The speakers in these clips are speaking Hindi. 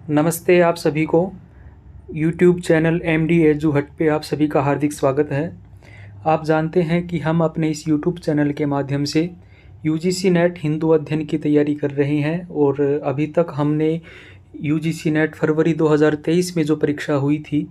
नमस्ते आप सभी को। YouTube चैनल MD एजू हट पे आप सभी का हार्दिक स्वागत है। आप जानते हैं कि हम अपने इस YouTube चैनल के माध्यम से UGC नेट हिंदू अध्ययन की तैयारी कर रहे हैं और अभी तक हमने UGC नेट फरवरी 2023 में जो परीक्षा हुई थी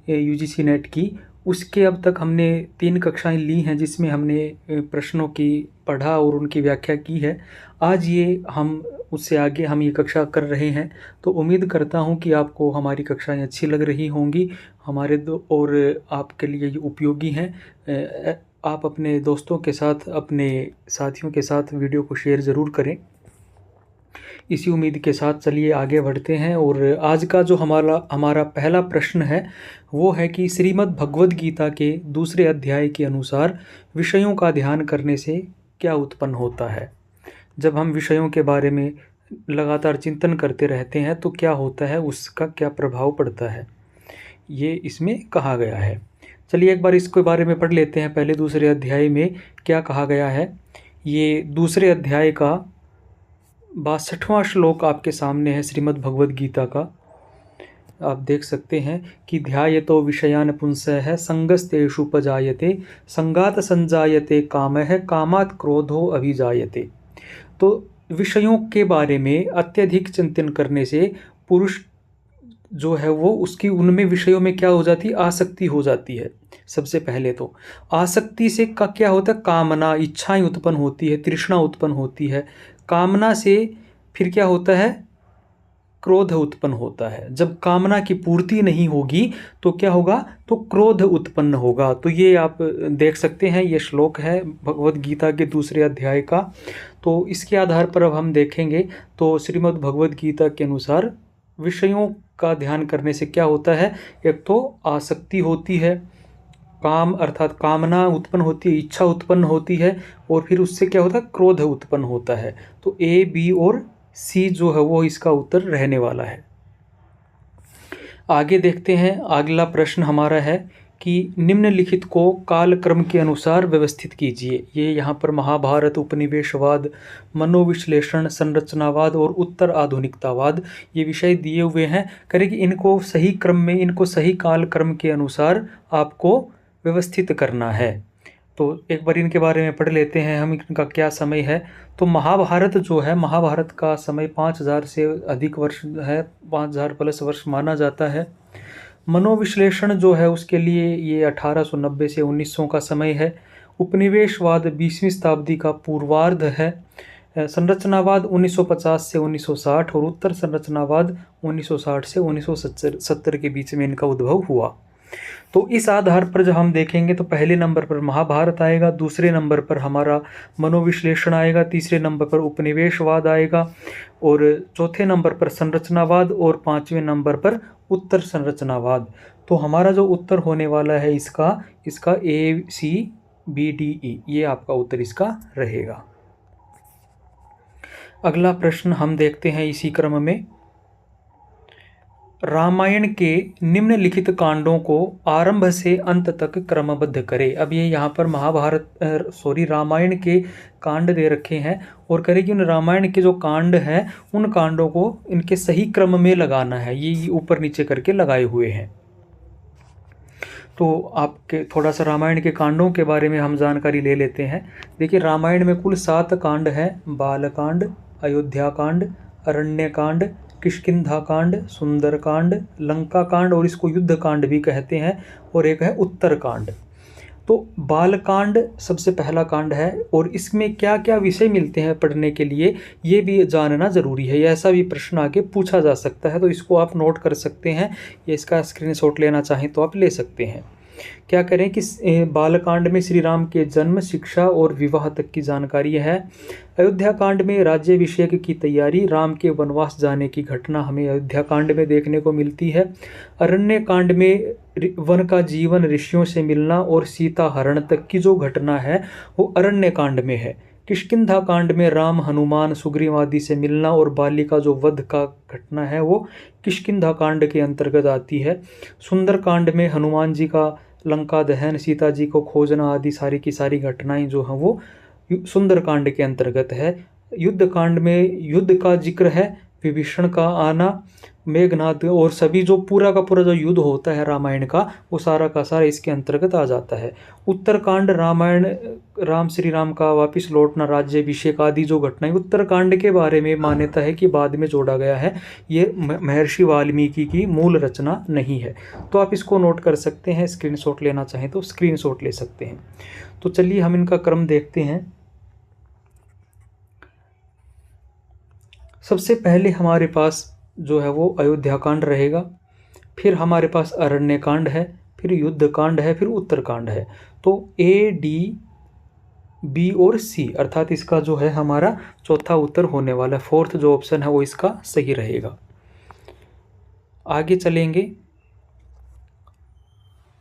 UGC नेट की, उसके अब तक हमने 3 कक्षाएं ली हैं जिसमें हमने प्रश्नों की पढ़ा और उनकी व्याख्या की है। आज ये हम उससे आगे हम ये कक्षा कर रहे हैं, तो उम्मीद करता हूँ कि आपको हमारी कक्षाएं अच्छी लग रही होंगी हमारे और आपके लिए ये उपयोगी हैं। आप अपने दोस्तों के साथ, अपने साथियों के साथ वीडियो को शेयर ज़रूर करें। इसी उम्मीद के साथ चलिए आगे बढ़ते हैं। और आज का जो हमारा पहला प्रश्न है वो है कि श्रीमद् भगवद गीता के दूसरे अध्याय के अनुसार विषयों का ध्यान करने से क्या उत्पन्न होता है। जब हम विषयों के बारे में लगातार चिंतन करते रहते हैं तो क्या होता है, उसका क्या प्रभाव पड़ता है, ये इसमें कहा गया है। चलिए एक बार इसके बारे में पढ़ लेते हैं। पहले दूसरे अध्याय में क्या कहा गया है। ये दूसरे अध्याय का 62वां श्लोक आपके सामने है श्रीमद् भगवद गीता का। आप देख सकते हैं कि ध्यायतो विषयान पुंसः संगस्तेषुपजायते संगात संजायते कामः कामात् क्रोधो अभिजायते। तो विषयों के बारे में अत्यधिक चिंतन करने से पुरुष जो है वो उसकी उनमें विषयों में क्या हो जाती है, आसक्ति हो जाती है। सबसे पहले तो आसक्ति से का क्या होता है, कामना, इच्छाएं उत्पन्न होती है, तृष्णा उत्पन्न होती है। कामना से फिर क्या होता है, क्रोध उत्पन्न होता है। जब कामना की पूर्ति नहीं होगी तो क्या होगा, तो क्रोध उत्पन्न होगा। तो ये आप देख सकते हैं, ये श्लोक है भगवद गीता के दूसरे अध्याय का। तो इसके आधार पर अब हम देखेंगे तो श्रीमद् भगवद गीता के अनुसार विषयों का ध्यान करने से क्या होता है। एक तो आसक्ति होती है, काम अर्थात कामना उत्पन्न होती है, इच्छा उत्पन्न होती है, और फिर उससे क्या होता है, क्रोध उत्पन्न होता है। तो A, B और C जो है वो इसका उत्तर रहने वाला है। आगे देखते हैं। अगला प्रश्न हमारा है कि निम्नलिखित को कालक्रम के अनुसार व्यवस्थित कीजिए। ये यहाँ पर महाभारत, उपनिवेशवाद, मनोविश्लेषण, संरचनावाद और उत्तर आधुनिकतावाद ये विषय दिए हुए हैं। करें कि इनको सही क्रम में, इनको सही कालक्रम के अनुसार आपको व्यवस्थित करना है। तो एक बार इनके बारे में पढ़ लेते हैं हम, इनका क्या समय है। तो महाभारत जो है, महाभारत का समय 5000 से अधिक वर्ष है, 5000 प्लस वर्ष माना जाता है। मनोविश्लेषण जो है उसके लिए ये 1890 से 1900 का समय है। उपनिवेशवाद 20वीं शताब्दी का पूर्वार्ध है। संरचनावाद 1950 से 1960 और उत्तर संरचनावाद 1960 से 1970 के बीच में इनका उद्भव हुआ। तो इस आधार पर जब हम देखेंगे तो पहले नंबर पर महाभारत आएगा, दूसरे नंबर पर हमारा मनोविश्लेषण आएगा, तीसरे नंबर पर उपनिवेशवाद आएगा, और चौथे नंबर पर संरचनावाद, और 5वें नंबर पर उत्तर संरचनावाद। तो हमारा जो उत्तर होने वाला है इसका A, C, B, D, E ये आपका उत्तर इसका रहेगा। अगला प्रश्न हम देखते हैं इसी क्रम में। रामायण के निम्नलिखित कांडों को आरंभ से अंत तक क्रमबद्ध करें। अब ये यहाँ पर रामायण के कांड दे रखे हैं और करें कि उन रामायण के जो कांड हैं उन कांडों को इनके सही क्रम में लगाना है। ये ऊपर नीचे करके लगाए हुए हैं। तो आपके थोड़ा सा रामायण के कांडों के बारे में हम जानकारी ले लेते हैं। देखिए, रामायण में कुल 7 कांड हैं। बालकांड, अयोध्या कांड, अरण्य कांड, किष्किंधा कांड, सुंदर कांड, लंका कांड, और इसको युद्ध कांड भी कहते हैं, और एक है उत्तर कांड। तो बालकांड सबसे पहला कांड है, और इसमें क्या क्या विषय मिलते हैं पढ़ने के लिए ये भी जानना ज़रूरी है। ऐसा भी प्रश्न आगे पूछा जा सकता है, तो इसको आप नोट कर सकते हैं, या इसका स्क्रीनशॉट लेना चाहें तो आप ले सकते हैं। क्या करें कि बालकांड में श्री राम के जन्म, शिक्षा और विवाह तक की जानकारी है। अयोध्या कांड में राज्याभिषेक की तैयारी, राम के वनवास जाने की घटना हमें अयोध्या कांड में देखने को मिलती है। अरण्य कांड में वन का जीवन, ऋषियों से मिलना और सीता हरण तक की जो घटना है वो अरण्य कांड में है। किष्किंधा कांड में राम, हनुमान, सुग्रीव आदि से मिलना और बाली का जो वध का घटना है वो किष्किंधा कांड के अंतर्गत आती है। सुंदर कांड में हनुमान जी का लंका दहन, सीता जी को खोजना आदि सारी की सारी घटनाएं जो हैं वो सुंदर कांड के अंतर्गत है। युद्ध कांड में युद्ध का जिक्र है, विभीषण का आना, मेघनाद और सभी जो पूरा का पूरा जो युद्ध होता है रामायण का, वो सारा का सारा इसके अंतर्गत आ जाता है। उत्तरकांड रामायण, राम श्री राम का वापिस लौटना, राज्याभिषेक आदि जो घटनाएं उत्तरकांड के बारे में मान्यता है कि बाद में जोड़ा गया है, ये महर्षि वाल्मीकि की मूल रचना नहीं है। तो आप इसको नोट कर सकते हैं, स्क्रीनशॉट लेना चाहें तो स्क्रीनशॉट ले सकते हैं। तो चलिए हम इनका क्रम देखते हैं। सबसे पहले हमारे पास जो है वो अयोध्या कांड रहेगा, फिर हमारे पास अरण्य कांड है, फिर युद्ध कांड है, फिर उत्तरकांड है। तो ए, डी, बी और सी, अर्थात इसका जो है हमारा चौथा उत्तर होने वाला है। फोर्थ जो ऑप्शन है वो इसका सही रहेगा। आगे चलेंगे।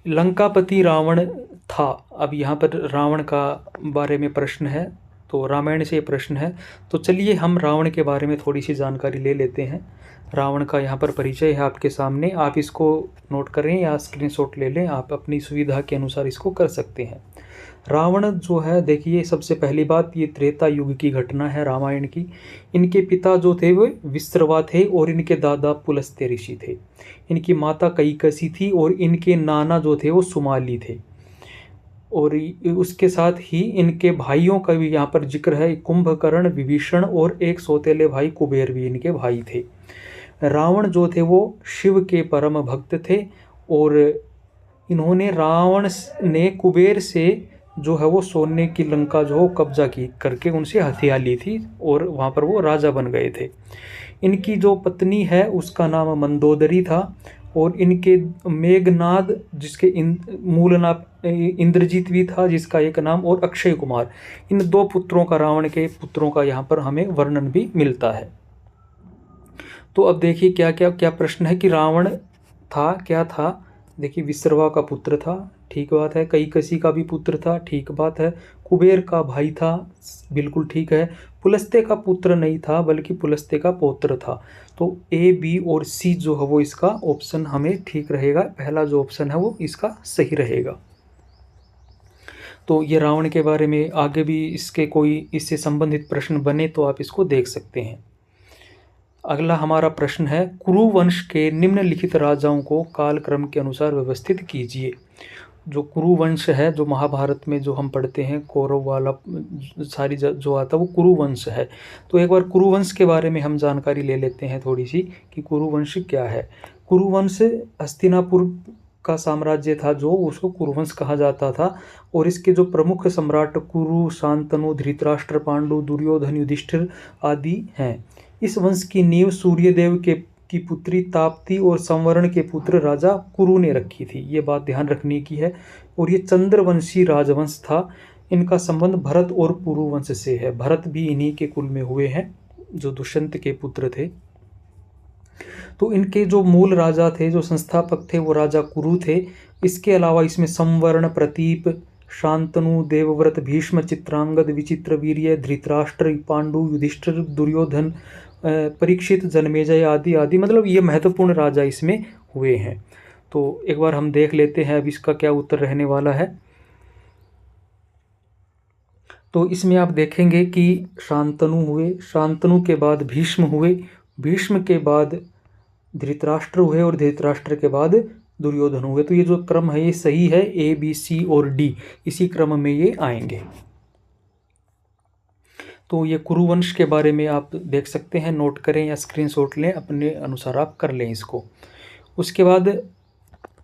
लंकापति रावण था। अब यहाँ पर रावण का बारे में प्रश्न है, तो रामायण से प्रश्न है। तो चलिए हम रावण के बारे में थोड़ी सी जानकारी ले लेते हैं। रावण का यहाँ पर परिचय है आपके सामने, आप इसको नोट करें या स्क्रीनशॉट ले लें, आप अपनी सुविधा के अनुसार इसको कर सकते हैं। रावण जो है, देखिए सबसे पहली बात, ये त्रेता युग की घटना है रामायण की। इनके पिता जो थे वो विश्रवा थे और इनके दादा पुलस्त्य ऋषि थे। इनकी माता कैकसी थी और इनके नाना जो थे वो सुमाली थे। और उसके साथ ही इनके भाइयों का भी यहाँ पर जिक्र है, कुंभकर्ण, विभीषण और एक सौतेले भाई कुबेर भी इनके भाई थे। रावण जो थे वो शिव के परम भक्त थे और इन्होंने, रावण ने कुबेर से जो है वो सोने की लंका जो कब्जा की करके उनसे हथिया ली थी और वहाँ पर वो राजा बन गए थे। इनकी जो पत्नी है उसका नाम मंदोदरी था और इनके मेघनाद, जिसके मूल नाम इंद्रजीत भी था जिसका एक नाम, और अक्षय कुमार, इन दो पुत्रों का, रावण के पुत्रों का यहाँ पर हमें वर्णन भी मिलता है। तो अब देखिए क्या क्या क्या प्रश्न है कि रावण था, क्या था। देखिए विश्रवा का पुत्र था, ठीक बात है। कैकसी का भी पुत्र था, ठीक बात है। कुबेर का भाई था, बिल्कुल ठीक है। पुलस्त्य का पुत्र नहीं था बल्कि पुलस्त्य का पौत्र था। तो ए, बी और सी जो है वो इसका ऑप्शन हमें ठीक रहेगा। पहला जो ऑप्शन है वो इसका सही रहेगा। तो ये रावण के बारे में आगे भी इसके कोई इससे संबंधित प्रश्न बने तो आप इसको देख सकते हैं। अगला हमारा प्रश्न है, कुरु वंश के निम्नलिखित राजाओं को कालक्रम के अनुसार व्यवस्थित कीजिए। जो कुरु वंश है, जो महाभारत में जो हम पढ़ते हैं, कौरव वाला सारी जो आता है वो कुरु वंश है। तो एक बार कुरु वंश के बारे में हम जानकारी ले लेते हैं थोड़ी सी कि कुरु वंश क्या है। कुरु वंश हस्तिनापुर का साम्राज्य था जो, उसको कुरुवंश कहा जाता था। और इसके जो प्रमुख सम्राट कुरु, शांतनु, धृतराष्ट्र, पांडु, दुर्योधन, युधिष्ठिर आदि हैं। इस वंश की नींव सूर्यदेव की पुत्री ताप्ती और संवरण के पुत्र राजा कुरु ने रखी थी। ये बात ध्यान रखने की है। और ये चंद्रवंशी राजवंश था। इनका संबंध भरत और पुरु वंश से है। भरत भी इन्हीं के कुल में हुए हैं, जो दुष्यंत के पुत्र थे। तो इनके जो मूल राजा थे, जो संस्थापक थे, वो राजा कुरु थे। इसके अलावा इसमें संवरण, प्रतीप, शांतनु, देवव्रत, भीष्म, चित्रांगद, विचित्र वीर्य, धृतराष्ट्र, पांडु, युधिष्ठिर, दुर्योधन, परीक्षित, जन्मेजय आदि आदि, मतलब ये महत्वपूर्ण राजा इसमें हुए हैं। तो एक बार हम देख लेते हैं अब इसका क्या उत्तर रहने वाला है। तो इसमें आप देखेंगे कि शांतनु हुए, शांतनु के बाद भीष्म हुए, भीष्म के बाद धृतराष्ट्र हुए और धृतराष्ट्र के बाद दुर्योधन हुए। तो ये जो क्रम है ये सही है, ए, बी, सी और डी इसी क्रम में ये आएंगे। तो ये कुरुवंश के बारे में आप देख सकते हैं, नोट करें या स्क्रीनशॉट लें, अपने अनुसार आप कर लें इसको। उसके बाद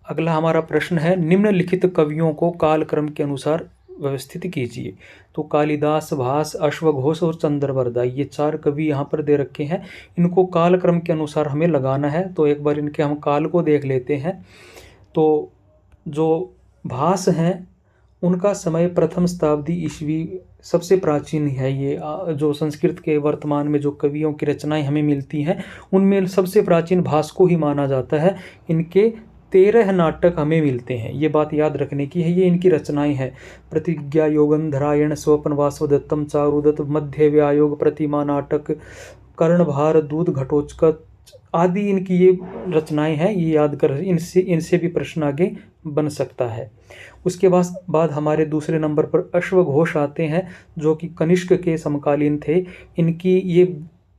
अगला हमारा प्रश्न है, निम्नलिखित कवियों को कालक्रम के अनुसार व्यवस्थित कीजिए। तो कालिदास, भास, अश्वघोष और चंद्रवरदाई, ये चार कवि यहाँ पर दे रखे हैं। इनको कालक्रम के अनुसार हमें लगाना है। तो एक बार इनके हम काल को देख लेते हैं। तो जो भास हैं उनका समय प्रथम शताब्दी ईस्वी सबसे प्राचीन है। ये जो संस्कृत के वर्तमान में जो कवियों की रचनाएं हमें मिलती हैं उनमें सबसे प्राचीन भास को ही माना जाता है। इनके 13 नाटक हमें मिलते हैं, ये बात याद रखने की है। ये इनकी रचनाएं हैं, प्रतिज्ञा, योगंधरायण, स्वपन, वासवदत्तम, चारुदत्त, मध्य व्यायोग, प्रतिमा नाटक, कर्णभार, दूध, घटोत्कच आदि इनकी ये रचनाएं हैं। ये याद कर, इनसे भी प्रश्न आगे बन सकता है। उसके बाद हमारे दूसरे नंबर पर अश्वघोष आते हैं, जो कि कनिष्क के समकालीन थे। इनकी ये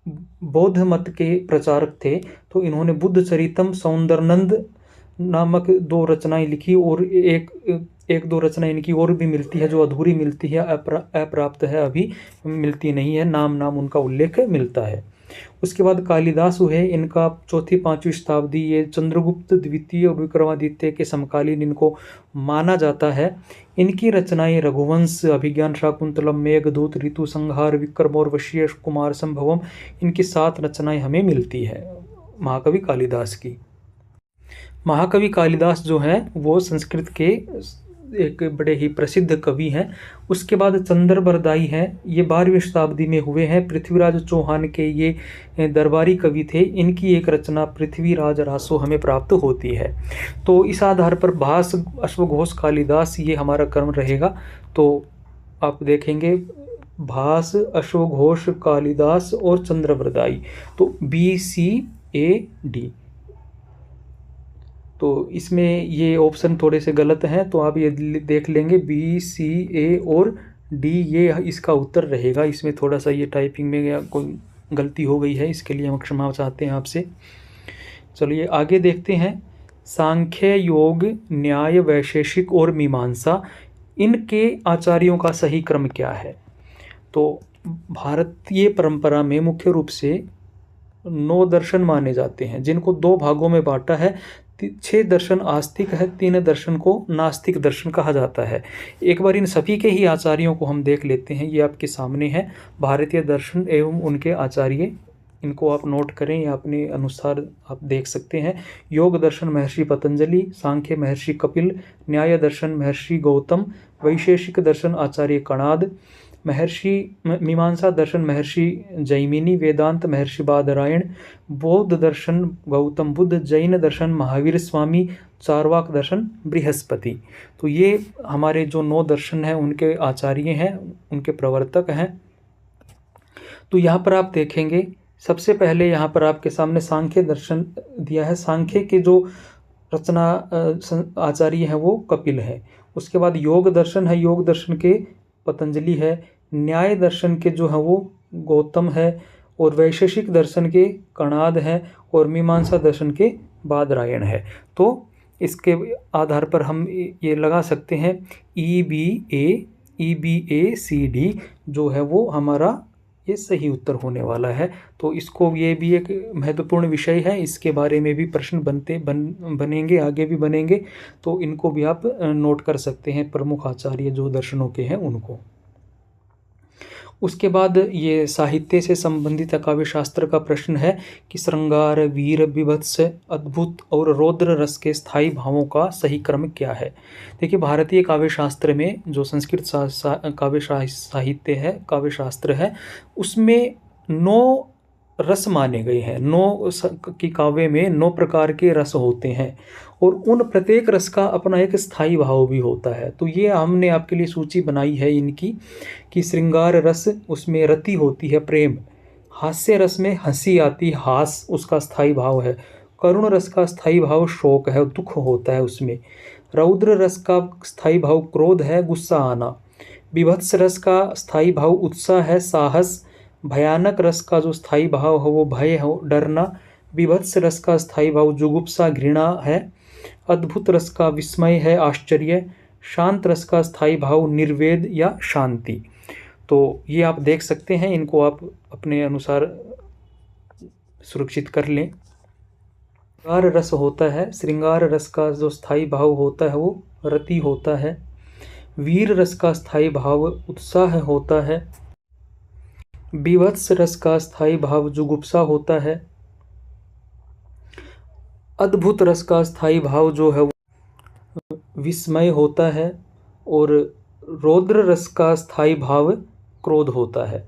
बौद्ध मत के प्रचारक थे, तो इन्होंने बुद्ध चरितम, सौंदरनंद नामक 2 रचनाएं लिखी, और एक दो रचना इनकी और भी मिलती है जो अधूरी मिलती है, अप्राप्त है, अभी मिलती नहीं है, नाम उनका उल्लेख मिलता है। उसके बाद कालिदास हुए, इनका 4वीं-5वीं शताब्दी, ये चंद्रगुप्त द्वितीय और विक्रमादित्य के समकालीन इनको माना जाता है। इनकी रचनाएं रघुवंश, अभिज्ञान शाकुंतलम, मेघदूत, ऋतु संहार, विक्रम और वशीय कुमार संभवम, इनकी 7 रचनाएं हमें मिलती है महाकवि कालिदास की। महाकवि कालिदास जो हैं वो संस्कृत के एक बड़े ही प्रसिद्ध कवि हैं। उसके बाद चंद्रबरदाई हैं, ये 12वीं शताब्दी में हुए हैं। पृथ्वीराज चौहान के ये दरबारी कवि थे। इनकी एक रचना पृथ्वीराज रासो हमें प्राप्त होती है। तो इस आधार पर भास, अश्वघोष, कालिदास ये हमारा क्रम रहेगा। तो आप देखेंगे भास, अश्वघोष, कालिदास और चंद्रबरदाई, तो BCAD। तो इसमें ये ऑप्शन थोड़े से गलत हैं, तो आप ये देख लेंगे BCA और D, ये इसका उत्तर रहेगा। इसमें थोड़ा सा ये टाइपिंग में कोई गलती हो गई है, इसके लिए हम क्षमा चाहते हैं आपसे। चलिए आगे देखते हैं। सांख्य, योग, न्याय, वैशेषिक और मीमांसा, इनके आचार्यों का सही क्रम क्या है? तो भारतीय परंपरा में मुख्य रूप से 9 दर्शन माने जाते हैं, जिनको 2 भागों में बांटा है। 6 दर्शन आस्तिक है, 3 दर्शन को नास्तिक दर्शन कहा जाता है। एक बार इन सभी के ही आचार्यों को हम देख लेते हैं। ये आपके सामने है भारतीय दर्शन एवं उनके आचार्य, इनको आप नोट करें या अपने अनुसार आप देख सकते हैं। योग दर्शन महर्षि पतंजलि, सांख्य महर्षि कपिल, न्याय दर्शन महर्षि गौतम, वैशेषिक दर्शन आचार्य कणाद, मीमांसा दर्शन महर्षि जैमिनी, वेदांत महर्षि बादरायण, बौद्ध दर्शन गौतम बुद्ध, जैन दर्शन महावीर स्वामी, चारवाक दर्शन बृहस्पति। तो ये हमारे जो 9 दर्शन हैं उनके आचार्य हैं, उनके प्रवर्तक हैं। तो यहाँ पर आप देखेंगे, सबसे पहले यहाँ पर आपके सामने सांख्य दर्शन दिया है। सांख्य के जो रचना आचार्य हैं वो कपिल है। उसके बाद योग दर्शन है, योग दर्शन के पतंजलि है। न्याय दर्शन के जो है वो गौतम है, और वैशेषिक दर्शन के कणाद है, और मीमांसा दर्शन के बादरायण है। तो इसके आधार पर हम ये लगा सकते हैं EBACD जो है वो हमारा ये सही उत्तर होने वाला है। तो इसको, ये भी एक महत्वपूर्ण विषय है, इसके बारे में भी प्रश्न बनेंगे, आगे भी बनेंगे। तो इनको भी आप नोट कर सकते हैं, प्रमुख आचार्य जो दर्शनों के हैं उनको। उसके बाद ये साहित्य से संबंधित काव्य शास्त्र का प्रश्न है कि श्रृंगार, वीर, बीभत्स, अद्भुत और रौद्र रस के स्थायी भावों का सही क्रम क्या है? देखिए, भारतीय काव्य शास्त्र में जो संस्कृत काव्य साहित्य है, काव्य शास्त्र है, उसमें 9 रस माने गए हैं। 9 की काव्य में 9 प्रकार के रस होते हैं, और उन प्रत्येक रस का अपना एक स्थायी भाव भी होता है। तो ये हमने आपके लिए सूची बनाई है इनकी, कि श्रृंगार रस, उसमें रति होती है, प्रेम। हास्य रस में हंसी आती, हास उसका स्थायी भाव है। करुण रस का स्थायी भाव शोक है, दुख होता है उसमें। रौद्र रस का स्थायी भाव क्रोध है, गुस्सा आना। बीभत्स रस का स्थायी भाव उत्साह है, साहस। भयानक रस का जो स्थायी भाव है वो भय है, डरना। बीभत्स रस का स्थायी भाव जुगुप्सा, घृणा है। अद्भुत रस का विस्मय है, आश्चर्य। शांत रस का स्थायी भाव निर्वेद या शांति। तो ये आप देख सकते हैं, इनको आप अपने अनुसार सुरक्षित कर लें। श्रृंगार रस होता है, श्रृंगार रस का जो स्थायी भाव होता है वो रति होता है। वीर रस का स्थायी भाव उत्साह होता है। बीभत्स रस का स्थायी भाव जुगुप्सा होता है। अद्भुत रस का स्थायी भाव जो है वो विस्मय होता है, और रौद्र रस का स्थायी भाव क्रोध होता है।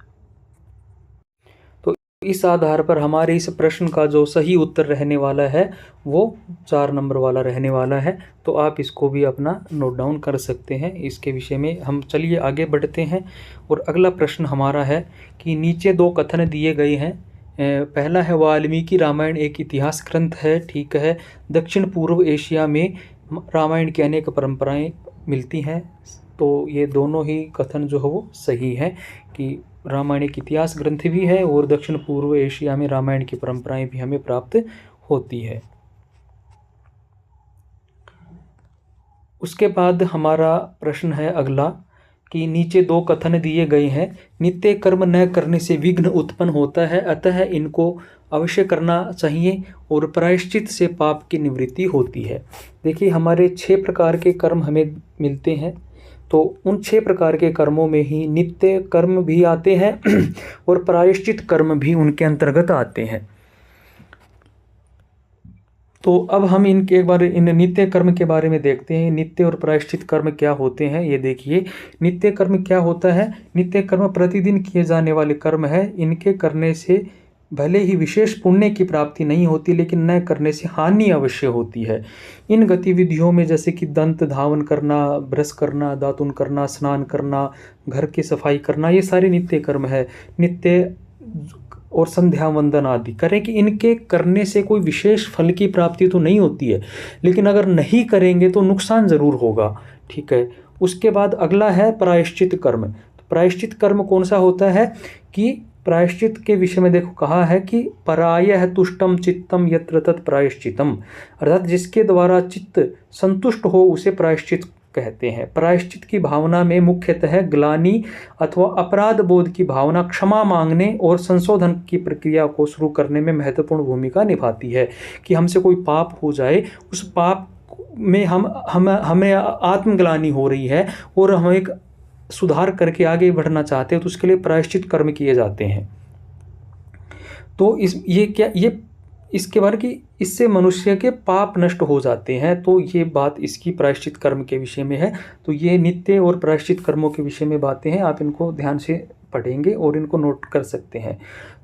तो इस आधार पर हमारे इस प्रश्न का जो सही उत्तर रहने वाला है वो 4 नंबर वाला रहने वाला है। तो आप इसको भी अपना नोट डाउन कर सकते हैं। इसके विषय में हम चलिए आगे बढ़ते हैं, और अगला प्रश्न हमारा है कि नीचे 2 कथन दिए गए हैं। पहला है, वाल्मीकि रामायण एक इतिहास ग्रंथ है। ठीक है। दक्षिण पूर्व एशिया में रामायण की अनेक परंपराएं मिलती हैं। तो ये दोनों ही कथन जो है वो सही है, कि रामायण एक इतिहास ग्रंथ भी है और दक्षिण पूर्व एशिया में रामायण की परंपराएं भी हमें प्राप्त होती है। उसके बाद हमारा प्रश्न है अगला कि नीचे दो कथन दिए गए हैं, नित्य कर्म न करने से विघ्न उत्पन्न होता है, अतः इनको अवश्य करना चाहिए और प्रायश्चित से पाप की निवृत्ति होती है। देखिए हमारे 6 प्रकार के कर्म हमें मिलते हैं, तो उन 6 प्रकार के कर्मों में ही नित्य कर्म भी आते हैं और प्रायश्चित कर्म भी उनके अंतर्गत आते हैं। तो अब हम इनके एक बार इन नित्य कर्म के बारे में देखते हैं, नित्य और प्रायश्चित कर्म क्या होते हैं। ये देखिए नित्य कर्म क्या होता है। नित्य कर्म प्रतिदिन किए जाने वाले कर्म है। इनके करने से भले ही विशेष पुण्य की प्राप्ति नहीं होती, लेकिन न करने से हानि अवश्य होती है। इन गतिविधियों में जैसे कि दंत धावन करना, ब्रश करना, दातुन करना, स्नान करना, घर की सफाई करना, ये सारे नित्य कर्म है। नित्य और संध्या वंदन आदि करें कि इनके करने से कोई विशेष फल की प्राप्ति तो नहीं होती है, लेकिन अगर नहीं करेंगे तो नुकसान जरूर होगा। ठीक है। उसके बाद अगला है प्रायश्चित कर्म। तो प्रायश्चित कर्म कौन सा होता है कि प्रायश्चित के विषय में देखो कहा है कि परायः तुष्टम चित्तम यत्र तत् प्रायश्चितम, अर्थात जिसके द्वारा चित्त संतुष्ट हो उसे प्रायश्चित कहते हैं। प्रायश्चित की भावना में मुख्यतः ग्लानि अथवा अपराध बोध की भावना क्षमा मांगने और संशोधन की प्रक्रिया को शुरू करने में महत्वपूर्ण भूमिका निभाती है। कि हमसे कोई पाप हो जाए, उस पाप में हमें आत्मग्लानि हो रही है और हम एक सुधार करके आगे बढ़ना चाहते हैं, तो उसके लिए प्रायश्चित कर्म किए जाते हैं। तो इसके बारे कि इससे मनुष्य के पाप नष्ट हो जाते हैं, तो ये बात इसकी प्रायश्चित कर्म के विषय में है। तो ये नित्य और प्रायश्चित कर्मों के विषय में बातें हैं, आप इनको ध्यान से पढ़ेंगे और इनको नोट कर सकते हैं।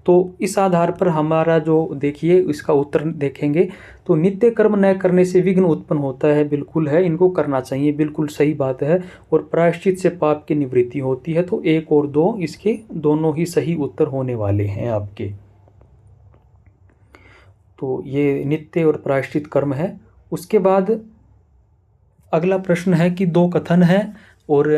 तो इस आधार पर हमारा जो देखिए इसका उत्तर देखेंगे, तो नित्य कर्म न करने से विघ्न उत्पन्न होता है, बिल्कुल है, इनको करना चाहिए, बिल्कुल सही बात है। और प्रायश्चित से पाप की निवृत्ति होती है, तो 1 और 2 इसके दोनों ही सही उत्तर होने वाले हैं आपके। तो ये नित्य और प्रायश्चित कर्म है। उसके बाद अगला प्रश्न है कि 2 कथन है, और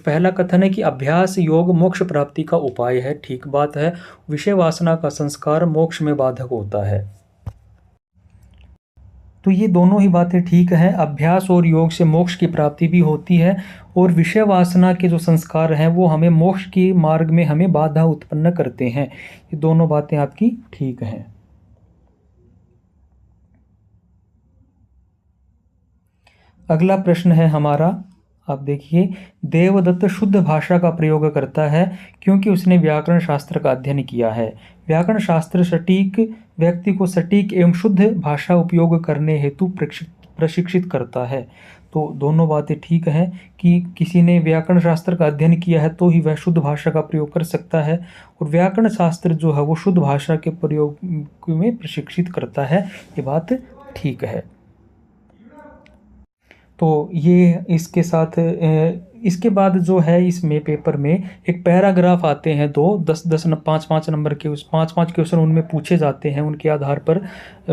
पहला कथन है कि अभ्यास योग मोक्ष प्राप्ति का उपाय है। ठीक बात है। विषय वासना का संस्कार मोक्ष में बाधक होता है। तो ये दोनों ही बातें ठीक हैं। अभ्यास और योग से मोक्ष की प्राप्ति भी होती है, और विषय वासना के जो संस्कार हैं वो हमें मोक्ष की मार्ग में हमें बाधा उत्पन्न करते हैं। ये दोनों बातें आपकी ठीक हैं। अगला प्रश्न है हमारा, आप देखिए, देवदत्त शुद्ध भाषा का प्रयोग करता है क्योंकि उसने व्याकरण शास्त्र का अध्ययन किया है। व्याकरण शास्त्र सटीक व्यक्ति को सटीक एवं शुद्ध भाषा उपयोग करने हेतु प्रशिक्षित करता है। तो दोनों बातें ठीक हैं कि किसी ने व्याकरण शास्त्र का अध्ययन किया है तो ही वह शुद्ध भाषा का प्रयोग कर सकता है, और व्याकरण शास्त्र जो है वो शुद्ध भाषा के प्रयोग में प्रशिक्षित करता है। ये बात ठीक है। तो ये इसके साथ इसके बाद जो है इसमें पेपर में एक पैराग्राफ आते हैं 2 10 5 नंबर के, उस 5 क्वेश्चन उनमें पूछे जाते हैं, उनके आधार पर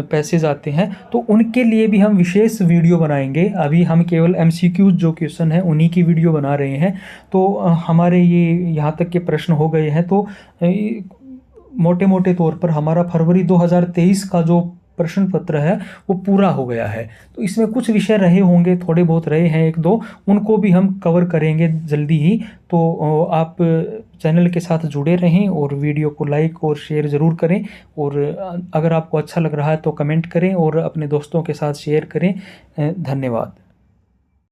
पैसेज आते हैं। तो उनके लिए भी हम विशेष वीडियो बनाएंगे। अभी हम केवल MCQ जो क्वेश्चन है उन्हीं की वीडियो बना रहे हैं। तो हमारे ये यहाँ तक के प्रश्न हो गए हैं। तो मोटे मोटे तौर पर हमारा फरवरी 2023 का जो प्रश्न पत्र है वो पूरा हो गया है। तो इसमें कुछ विषय रहे होंगे, थोड़े बहुत रहे हैं 1-2, उनको भी हम कवर करेंगे जल्दी ही। तो आप चैनल के साथ जुड़े रहें और वीडियो को लाइक और शेयर ज़रूर करें, और अगर आपको अच्छा लग रहा है तो कमेंट करें और अपने दोस्तों के साथ शेयर करें। धन्यवाद।